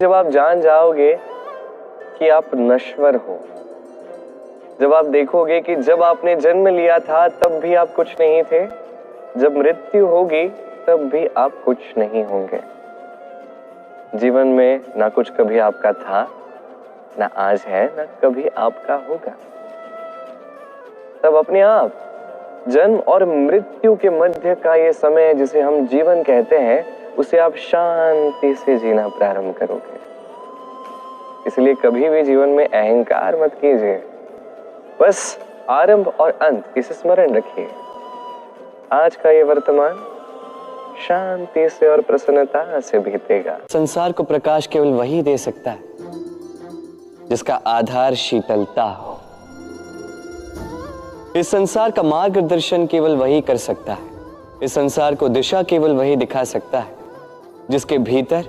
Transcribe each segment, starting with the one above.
जब आप जान जाओगे कि आप नश्वर हो, जब आप देखोगे कि जब आपने जन्म लिया था तब भी आप कुछ नहीं थे, जब मृत्यु होगी तब भी आप कुछ नहीं होंगे। जीवन में ना कुछ कभी आपका था, ना आज है, ना कभी आपका होगा। तब अपने आप जन्म और मृत्यु के मध्य का ये समय जिसे हम जीवन कहते हैं, उसे आप शांति से जीना प्रारंभ करोगे। इसलिए कभी भी जीवन में अहंकार मत कीजिए, बस आरंभ और अंत इसे स्मरण रखिए। आज का ये वर्तमान शांति से और प्रसन्नता से बीतेगा। संसार को प्रकाश केवल वही दे सकता है जिसका आधार शीतलता हो। इस संसार का मार्गदर्शन केवल वही कर सकता है, इस संसार को दिशा केवल वही दिखा सकता है जिसके भीतर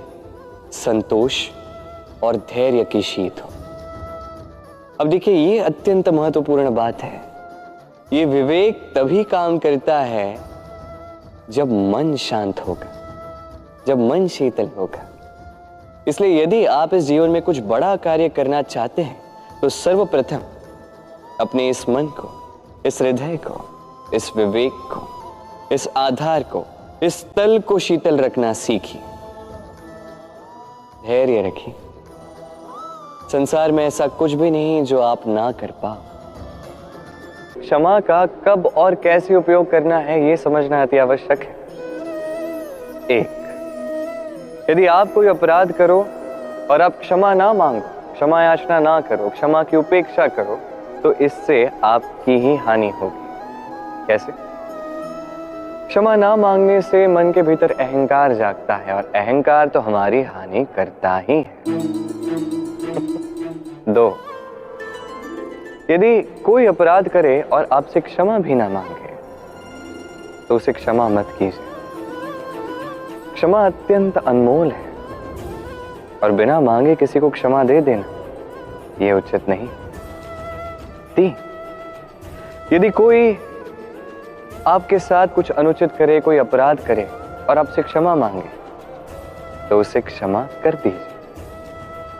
संतोष और धैर्य की शीत हो। अब देखिए, ये अत्यंत महत्वपूर्ण बात है। ये विवेक तभी काम करता है जब मन शांत होगा, जब मन शीतल होगा। इसलिए यदि आप इस जीवन में कुछ बड़ा कार्य करना चाहते हैं तो सर्वप्रथम अपने इस मन को, इस हृदय को, इस विवेक को, इस आधार को, इस तल को शीतल रखना सीखिए। धैर्य रखिए। संसार में ऐसा कुछ भी नहीं जो आप ना कर पाओ। क्षमा का कब और कैसे उपयोग करना है, यह समझना अति आवश्यक है। एक, यदि आप कोई अपराध करो और आप क्षमा ना मांगो, क्षमा याचना ना करो, क्षमा की उपेक्षा करो, तो इससे आपकी ही हानि होगी। कैसे? क्षमा ना मांगने से मन के भीतर अहंकार जागता है और अहंकार तो हमारी हानि करता ही है। दो, यदि कोई अपराध करे और आपसे क्षमा भी ना मांगे तो उसे क्षमा मत कीजिए। क्षमा अत्यंत अनमोल है और बिना मांगे किसी को क्षमा दे देना यह उचित नहीं। तीन, यदि कोई आपके साथ कुछ अनुचित करे, कोई अपराध करे और आपसे क्षमा मांगे तो उसे क्षमा कर दीजिए।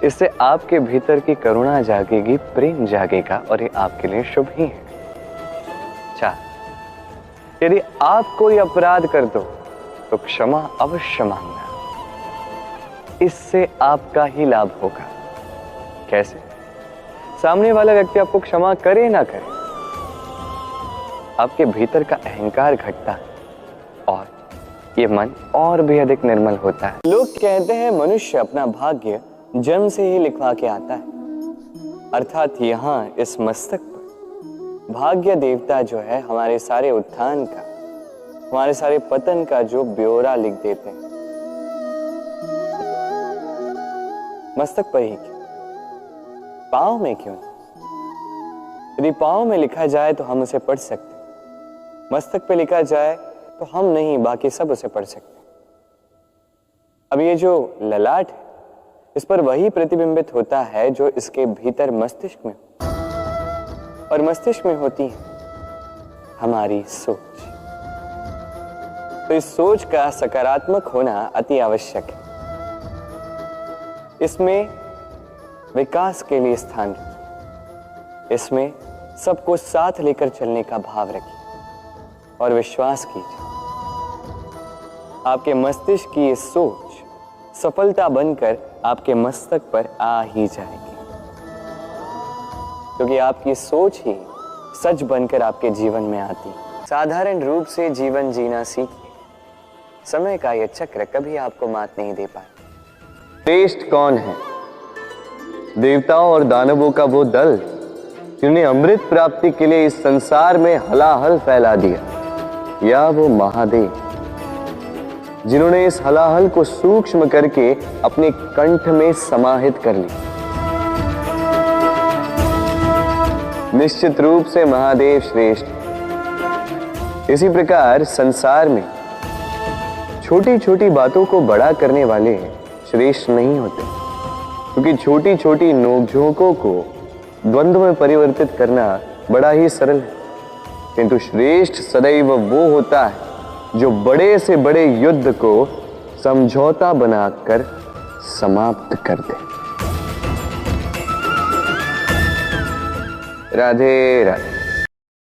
इससे आपके भीतर की करुणा जागेगी, प्रेम जागेगा और ये आपके लिए शुभ ही है। चार, यदि आप कोई अपराध कर दो तो क्षमा अवश्य मांगना, इससे आपका ही लाभ होगा। कैसे? सामने वाला व्यक्ति आपको क्षमा करे ना करे, आपके भीतर का अहंकार घटता है और ये मन और भी अधिक निर्मल होता है। लोग कहते हैं मनुष्य अपना भाग्य जन्म से ही लिखवा के आता है, अर्थात यहाँ इस मस्तक पर भाग्य देवता जो है हमारे सारे उत्थान का, हमारे सारे पतन का जो ब्यौरा लिख देते हैं। मस्तक पर ही क्यों, पांव में क्यों? यदि पांव में लिखा जाए तो हम उसे पढ़ सकते, मस्तक पे लिखा जाए तो हम नहीं, बाकी सब उसे पढ़ सकते। अब ये जो ललाट है, इस पर वही प्रतिबिंबित होता है जो इसके भीतर मस्तिष्क में, और मस्तिष्क में होती है हमारी सोच। तो इस सोच का सकारात्मक होना अति आवश्यक है। इसमें विकास के लिए स्थान रखिए, इसमें सबको साथ लेकर चलने का भाव रखिए और विश्वास कीजिए आपके मस्तिष्क की ये सोच सफलता बनकर आपके मस्तक पर आ ही जाएगी, क्योंकि आपकी सोच ही सच बनकर आपके जीवन में आती है। साधारण रूप से जीवन जीना सीखिए, समय का यह चक्र कभी आपको मात नहीं दे पाए। श्रेष्ठ कौन है? देवताओं और दानवों का वो दल जिन्हें अमृत प्राप्ति के लिए इस संसार में हलाहल फैला दिया, या वो महादेव जिन्होंने इस हलाहल को सूक्ष्म करके अपने कंठ में समाहित कर ली। निश्चित रूप से महादेव श्रेष्ठ। इसी प्रकार संसार में छोटी छोटी बातों को बड़ा करने वाले श्रेष्ठ नहीं होते, क्योंकि छोटी छोटी नोकझोंकों को द्वंद्व में परिवर्तित करना बड़ा ही सरल है। किंतु श्रेष्ठ सदैव वो होता है जो बड़े से बड़े युद्ध को समझौता बनाकर समाप्त कर दे। राधे राधे।